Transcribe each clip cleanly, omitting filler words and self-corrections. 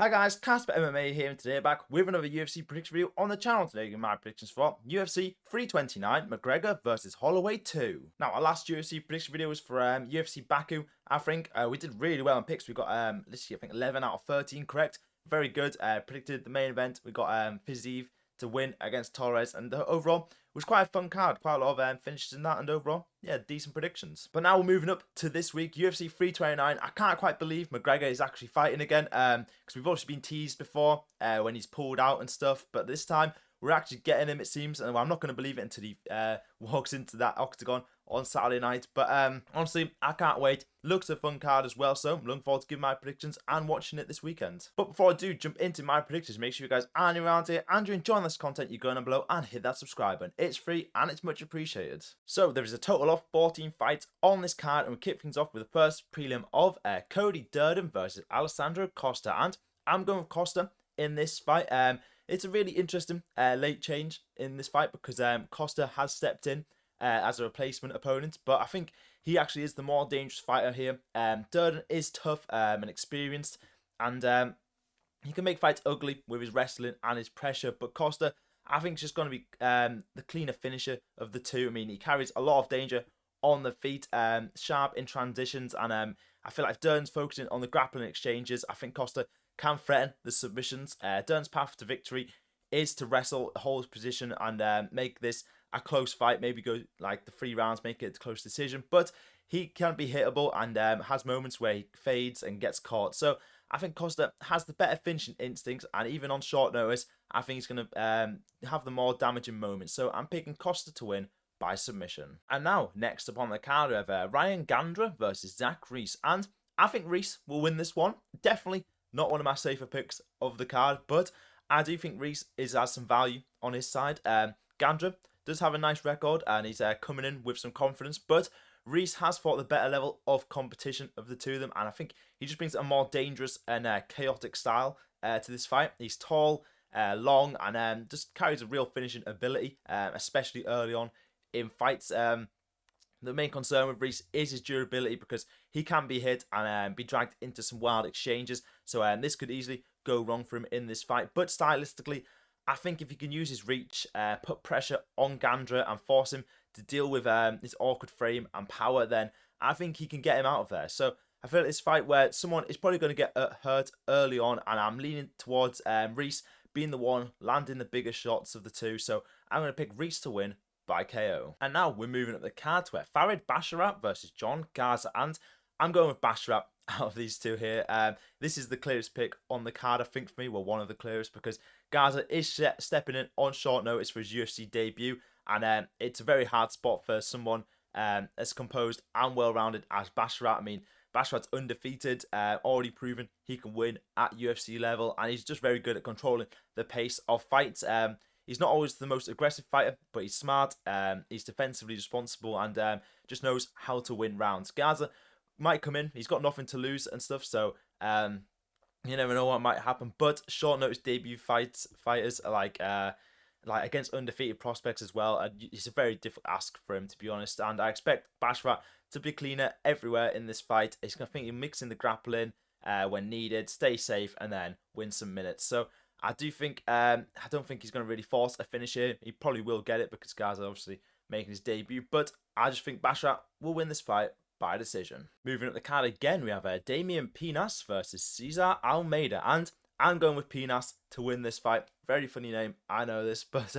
Hi guys, Casper MMA here, and today back with another UFC prediction video on the channel. Today, giving my predictions for UFC 329, McGregor versus Holloway 2. Now, our last UFC prediction video was for UFC Baku. I think we did really well in picks. We got let's see, I think 11 out of 13 correct. Very good. Predicted the main event. We got Fiziev to win against Torres, and overall it was quite a fun card. Quite a lot of finishes in that, and overall, yeah, decent predictions. But now we're moving up to this week, UFC 329. I can't quite believe McGregor is actually fighting again, because we've obviously been teased before when he's pulled out and stuff, but this time we're actually getting him, it seems, and I'm not going to believe it until he walks into that octagon on Saturday night. But honestly, I can't wait. Looks a fun card as well, so I'm looking forward to giving my predictions and watching it this weekend. But before I do jump into my predictions, make sure you guys are new around here and you're enjoying this content, you go down below and hit that subscribe button. It's free and it's much appreciated. So there is a total of 14 fights on this card, and we kick things off with the first prelim of Cody Durden versus Alessandro Costa, and I'm going with Costa in this fight. It's a really interesting late change in this fight because Costa has stepped in as a replacement opponent, but I think he actually is the more dangerous fighter here. Durden is tough and experienced, and he can make fights ugly with his wrestling and his pressure, but Costa, I think, is just going to be the cleaner finisher of the two. I mean, he carries a lot of danger on the feet, sharp in transitions, and I feel like if Durden's focusing on the grappling exchanges, I think Costa can threaten the submissions. Durden's path to victory is to wrestle, hold his position, and make this a close fight. Maybe go like the 3 rounds, make it a close decision. But he can be hittable and has moments where he fades and gets caught. So I think Costa has the better finishing instincts, and even on short notice, I think he's going to have the more damaging moments. So I'm picking Costa to win by submission. And now, next up on the card, we have Ryan Gandra versus Zach Reese. And I think Reese will win this one. Definitely not one of my safer picks of the card, but I do think Reese has some value on his side. Gandra does have a nice record, and he's coming in with some confidence, but Reese has fought the better level of competition of the two of them, and I think he just brings a more dangerous and chaotic style to this fight. He's tall, long, and just carries a real finishing ability, especially early on in fights. The main concern with Reese is his durability, because he can be hit and be dragged into some wild exchanges. So this could easily go wrong for him in this fight. But stylistically, I think if he can use his reach, put pressure on Gandra and force him to deal with his awkward frame and power, then I think he can get him out of there. So I feel like this fight where someone is probably going to get hurt early on, and I'm leaning towards Reese being the one landing the bigger shots of the two. So I'm going to pick Reese to win by KO. And now we're moving up the card to Farid Basharat versus John Garza, and I'm going with Basharat out of these two here. This is the clearest pick on the card, I think, for me. Well, one of the clearest, because Garza is stepping in on short notice for his UFC debut, and it's a very hard spot for someone as composed and well-rounded as Basharat. I mean, Basharat's undefeated, already proven he can win at UFC level, and he's just very good at controlling the pace of fights. He's not always the most aggressive fighter, but he's smart, he's defensively responsible, and just knows how to win rounds. Garza might come in, he's got nothing to lose and stuff, so you never know what might happen. But short notice debut fighters are like against undefeated prospects as well, it's a very difficult ask for him, to be honest. And I expect Basharat to be cleaner everywhere in this fight. He's going to think he'll mix in the grappling when needed, stay safe, and then win some minutes. So I do think, I don't think he's going to really force a finish here. He probably will get it because Garza obviously making his debut, but I just think Basharat will win this fight by decision. Moving up the card again, we have Damian Pinas versus Cesar Almeida, and I'm going with Pinas to win this fight. Very funny name, I know this, but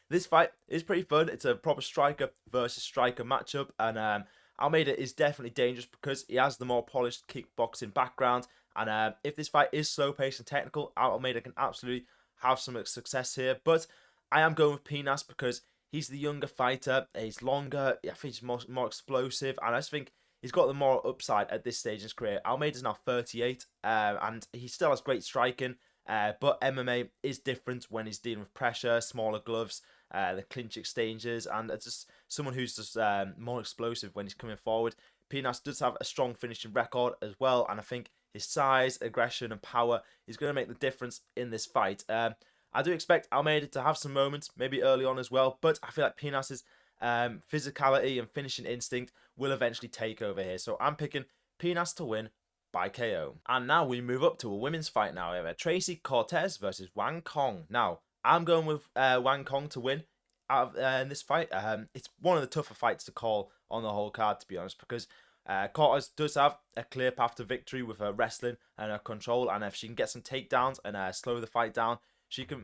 this fight is pretty fun. It's a proper striker versus striker matchup, and Almeida is definitely dangerous because he has the more polished kickboxing background. And if this fight is slow-paced and technical, Almeida can absolutely have some success here. But I am going with Pinas because he's the younger fighter. He's longer. I think he's more explosive. And I just think he's got the more upside at this stage in his career. Almeida's now 38, and he still has great striking. But MMA is different when he's dealing with pressure, smaller gloves, the clinch exchanges, and it's just someone who's just more explosive when he's coming forward. Pinas does have a strong finishing record as well, and I think his size, aggression, and power is going to make the difference in this fight. I do expect Almeida to have some moments, maybe early on as well, but I feel like Pinas's physicality and finishing instinct will eventually take over here. So I'm picking Pinas to win by KO. And now we move up to a women's fight now. We have Tracy Cortez versus Wang Kong. Now, I'm going with Wang Kong to win in this fight. It's one of the tougher fights to call on the whole card, to be honest, because Cortez does have a clear path to victory with her wrestling and her control, and if she can get some takedowns and slow the fight down, she can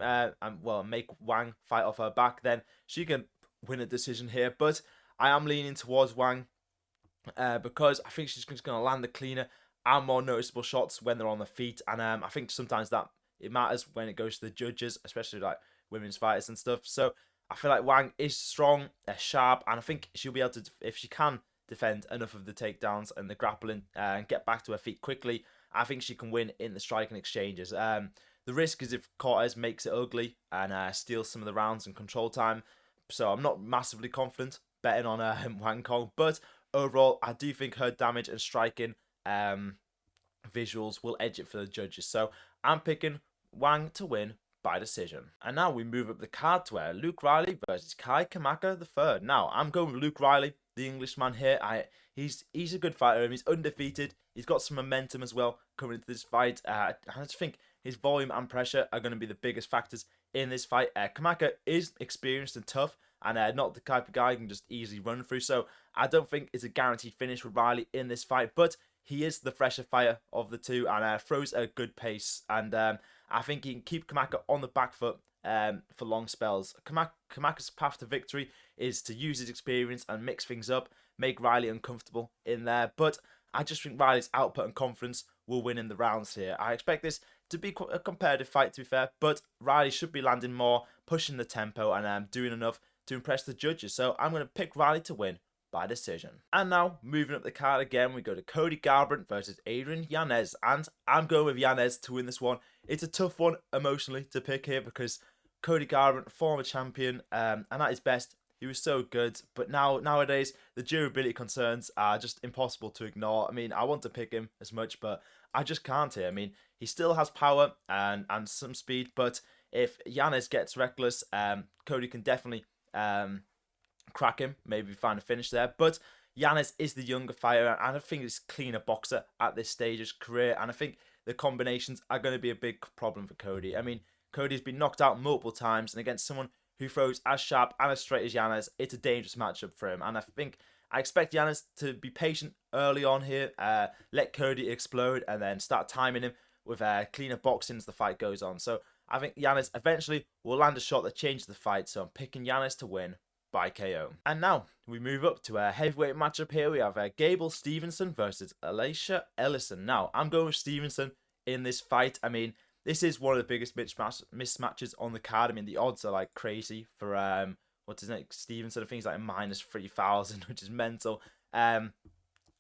make Wang fight off her back, then she can win a decision here. But I am leaning towards Wang because I think she's just going to land the cleaner and more noticeable shots when they're on the feet, and I think sometimes that it matters when it goes to the judges, especially like women's fighters and stuff. So I feel like Wang is strong, sharp, and I think she'll be able to, if she can defend enough of the takedowns and the grappling and get back to her feet quickly, I think she can win in the striking exchanges. The risk is if Cortez makes it ugly and steals some of the rounds and control time. So I'm not massively confident betting on Wang Kong, but overall I do think her damage and striking visuals will edge it for the judges. So I'm picking Wang to win by decision. And now we move up the card to Luke Riley versus Kamaka III. Now I'm going with Luke Riley, the Englishman here. He's a good fighter. He's undefeated. He's got some momentum as well coming into this fight. I just think his volume and pressure are going to be the biggest factors in this fight. Kamaka is experienced and tough, and not the type of guy who can just easily run through. So I don't think it's a guaranteed finish with Riley in this fight, but he is the fresher fighter of the two and throws at a good pace. And I think he can keep Kamaka on the back foot for long spells. Kamaka's path to victory is to use his experience and mix things up, make Riley uncomfortable in there. But I just think Riley's output and confidence will win in the rounds here. I expect this to be quite a competitive fight, to be fair, but Riley should be landing more, pushing the tempo, and doing enough to impress the judges. So I'm going to pick Riley to win by decision. And now, moving up the card again, we go to Cody Garbrandt versus Adrian Yanez. And I'm going with Yanez to win this one. It's a tough one emotionally to pick here because Cody Garbrandt, former champion, and at his best, he was so good. But nowadays, the durability concerns are just impossible to ignore. I mean, I want to pick him as much, but I just can't here. I mean, he still has power and some speed, but if Yanez gets reckless, Cody can definitely crack him, maybe find a finish there. But Yanez is the younger fighter, and I think he's a cleaner boxer at this stage of his career, and I think the combinations are going to be a big problem for Cody. I mean, Cody's been knocked out multiple times, and against someone who throws as sharp and as straight as Yanez, it's a dangerous matchup for him. And I expect Yanez to be patient early on here, let Cody explode, and then start timing him with cleaner boxing as the fight goes on. So I think Yanez eventually will land a shot that changes the fight, so I'm picking Yanez to win by KO. And now we move up to a heavyweight matchup here. We have Gable Steveson versus Ellison. Now I'm going with Steveson in this fight. I mean, this is one of the biggest mismatches on the card. I mean, the odds are like crazy for what's his name, Steveson. I think he's like minus 3,000, which is mental. I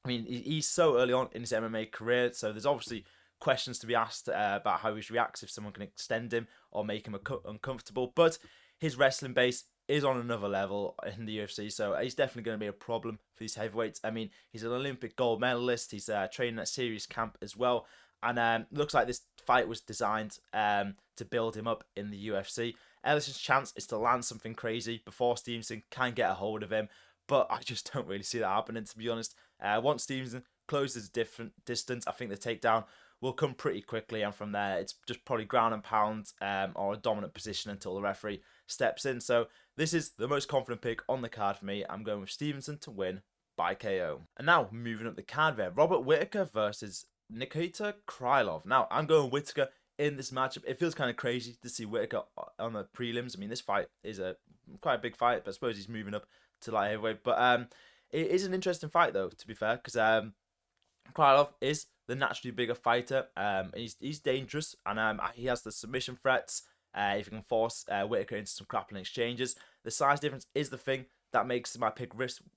mean, he's so early on in his MMA career, so there's obviously questions to be asked about how he reacts if someone can extend him or make him uncomfortable. But his wrestling base is on another level in the UFC, so he's definitely going to be a problem for these heavyweights. I mean, he's an Olympic gold medalist. He's training at Serious Camp as well, and looks like this fight was designed to build him up in the UFC. Ellison's chance is to land something crazy before Stevenson can get a hold of him, but I just don't really see that happening, to be honest. Once Stevenson closes different distance, I think the takedown will come pretty quickly, and from there it's just probably ground and pound or a dominant position until the referee steps in. So this is the most confident pick on the card for me. I'm going with Stevenson to win by KO. And now moving up the card there, Robert Whittaker versus Nikita Krylov. Now I'm going Whittaker in this matchup. It feels kind of crazy to see Whittaker on the prelims. I mean, this fight is quite a big fight, but I suppose he's moving up to light heavyweight. But it is an interesting fight though, to be fair, because Krylov is the naturally bigger fighter. He's dangerous, and he has the submission threats. If you can force Whittaker into some grappling exchanges, the size difference is the thing that makes my pick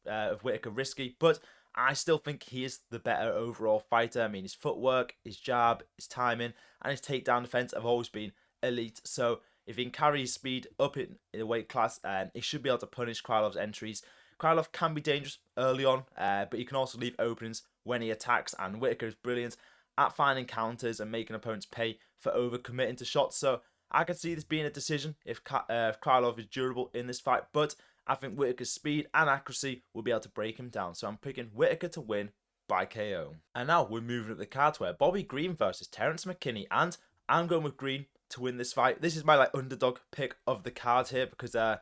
of Whittaker risky. But I still think he is the better overall fighter. I mean, his footwork, his jab, his timing, and his takedown defense have always been elite. So if he can carry his speed up in the weight class, he should be able to punish Krylov's entries. Krylov can be dangerous early on, but he can also leave openings when he attacks, and Whittaker is brilliant at finding counters and making opponents pay for overcommitting to shots. So I can see this being a decision if Krylov is durable in this fight, but I think Whittaker's speed and accuracy will be able to break him down. So I'm picking Whittaker to win by KO. And now we're moving up the card where Bobby Green versus Terrence McKinney, and I'm going with Green to win this fight. This is my underdog pick of the card here because I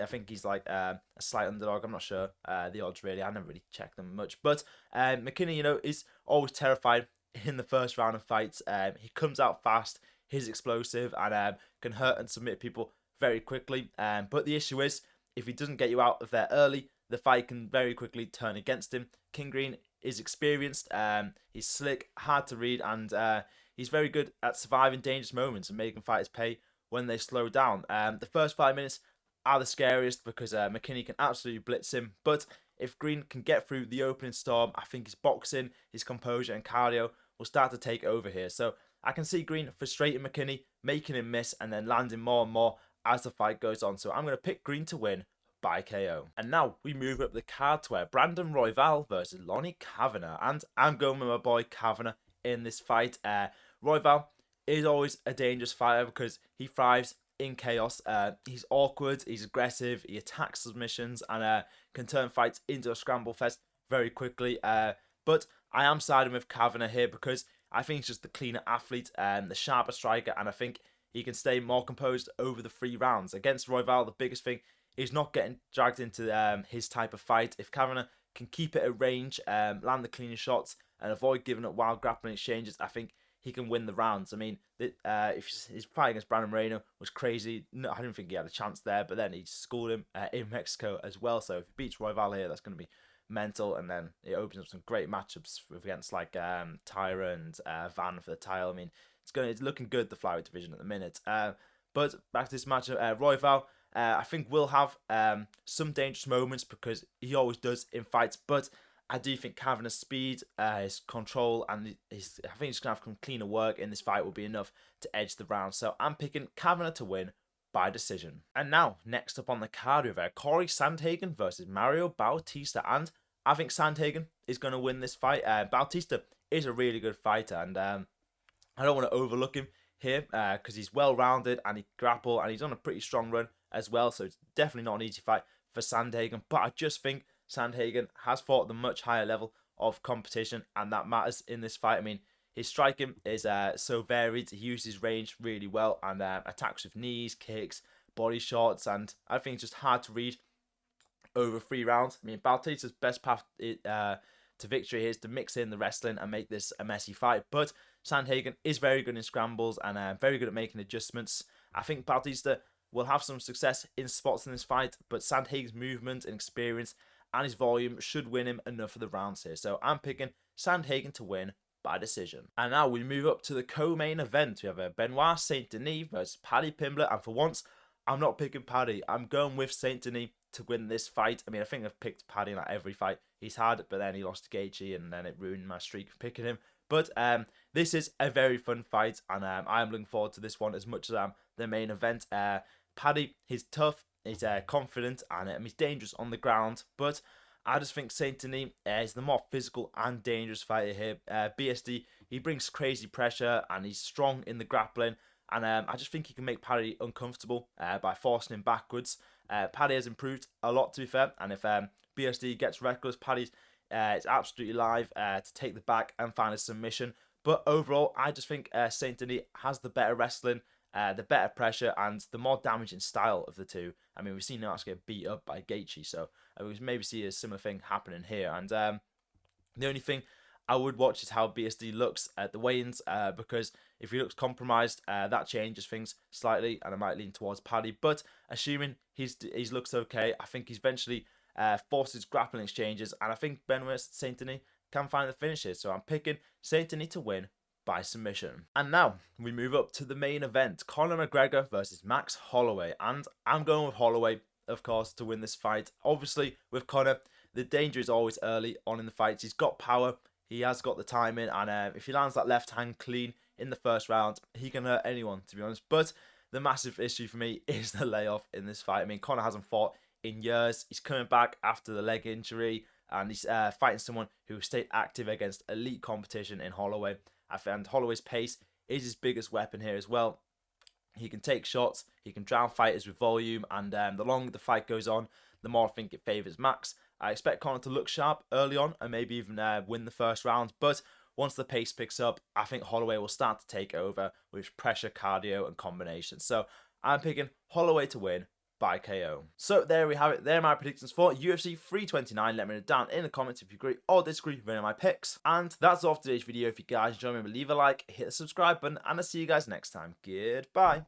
think he's a slight underdog. I'm not sure the odds really. I never really checked them much, but McKinney, is always terrified in the first round of fights. He comes out fast, he's explosive, and can hurt and submit people very quickly. But the issue is, if he doesn't get you out of there early, the fight can very quickly turn against him. King Green is experienced, he's slick, hard to read, and he's very good at surviving dangerous moments and making fighters pay when they slow down. The first 5 minutes are the scariest because McKinney can absolutely blitz him, but if Green can get through the opening storm, I think his boxing, his composure and cardio will start to take over here. So I can see Green frustrating McKinney, making him miss, and then landing more and more as the fight goes on. So I'm going to pick Green to win by KO. And now we move up the card to where Brandon Royval versus Lone'er Kavanagh, and I'm going with my boy Kavanagh in this fight. Royval is always a dangerous fighter because he thrives in chaos. He's awkward, he's aggressive, he attacks submissions, and can turn fights into a scramble fest very quickly. But I am siding with Kavanagh here because I think he's just the cleaner athlete and the sharper striker, and I think he can stay more composed over the 3 rounds. Against Royval, the biggest thing is not getting dragged into his type of fight. If Kavanagh can keep it at range, land the cleaner shots, and avoid giving up wild grappling exchanges, I think he can win the rounds. I mean, if his fight against Brandon Moreno was crazy, no, I didn't think he had a chance there, but then he schooled him in Mexico as well. So if he beats Royval here, that's going to be mental, and then it opens up some great matchups against Tyra and Van for the title. I mean, it's looking good, the flyweight division at the minute. But back to this matchup, Royval, I think will have some dangerous moments because he always does in fights, but I do think Kavanagh's speed, his control, and I think he's going to have some cleaner work in this fight will be enough to edge the round. So I'm picking Kavanagh to win by decision. And now, next up on the card, we have Cory Sandhagen versus Mario Bautista, and I think Sandhagen is going to win this fight. Bautista is a really good fighter, and I don't want to overlook him here because he's well-rounded and he can grapple, and he's on a pretty strong run as well, so it's definitely not an easy fight for Sandhagen, but I just think Sandhagen has fought at a much higher level of competition, and that matters in this fight. I mean, his striking is so varied. He uses range really well and attacks with knees, kicks, body shots, and I think it's just hard to read over 3 rounds. I mean, Bautista's best path to victory is to mix in the wrestling and make this a messy fight, but Sandhagen is very good in scrambles and very good at making adjustments. I think Bautista will have some success in spots in this fight, but Sandhagen's movement and experience and his volume should win him enough of the rounds here. So I'm picking Sandhagen to win by decision. And now we move up to the co-main event. We have Benoît Saint Denis versus Paddy Pimblett, and for once, I'm not picking Paddy. I'm going with Saint Denis to win this fight. I mean, I think I've picked Paddy in every fight he's had, but then he lost to Gaethje, and then it ruined my streak of picking him. But this is a very fun fight, and I'm looking forward to this one as much as I'm the main event. Paddy, he's tough, he's confident, and he's dangerous on the ground, but I just think Saint Denis is the more physical and dangerous fighter here. BSD, he brings crazy pressure, and he's strong in the grappling, and I just think he can make Paddy uncomfortable by forcing him backwards. Paddy has improved a lot, to be fair, and if BSD gets reckless, Paddy's is absolutely live to take the back and find a submission. But overall, I just think Saint Denis has the better wrestling, the better pressure, and the more damaging style of the two. I mean, we've seen him actually get beat up by Gaethje, so we maybe see a similar thing happening here. And the only thing I would watch is how BSD looks at the weigh-ins, because if he looks compromised, that changes things slightly, and I might lean towards Paddy. But assuming he looks okay, I think he's eventually forces grappling exchanges, and I think Benoît Saint Denis can find the finishes. So I'm picking Saint Denis to win by submission. And now we move up to the main event, Conor McGregor versus Max Holloway, and I'm going with Holloway, of course, to win this fight. Obviously, with Conor, the danger is always early on in the fights. He's got power, he has got the timing, and if he lands that left hand clean in the first round, he can hurt anyone, to be honest. But the massive issue for me is the layoff in this fight. I mean, Conor hasn't fought in years. He's coming back after the leg injury, and he's fighting someone who stayed active against elite competition in Holloway. And Holloway's pace is his biggest weapon here as well. He can take shots, he can drown fighters with volume, and the longer the fight goes on, the more I think it favours Max. I expect Conor to look sharp early on and maybe even win the first round, but once the pace picks up, I think Holloway will start to take over with pressure, cardio, and combinations. So I'm picking Holloway to win by KO. So there we have it. There are my predictions for UFC 329. Let me know down in the comments if you agree or disagree with any of my picks. And that's all for today's video. If you guys enjoyed, remember leave a like, hit the subscribe button, and I'll see you guys next time. Goodbye.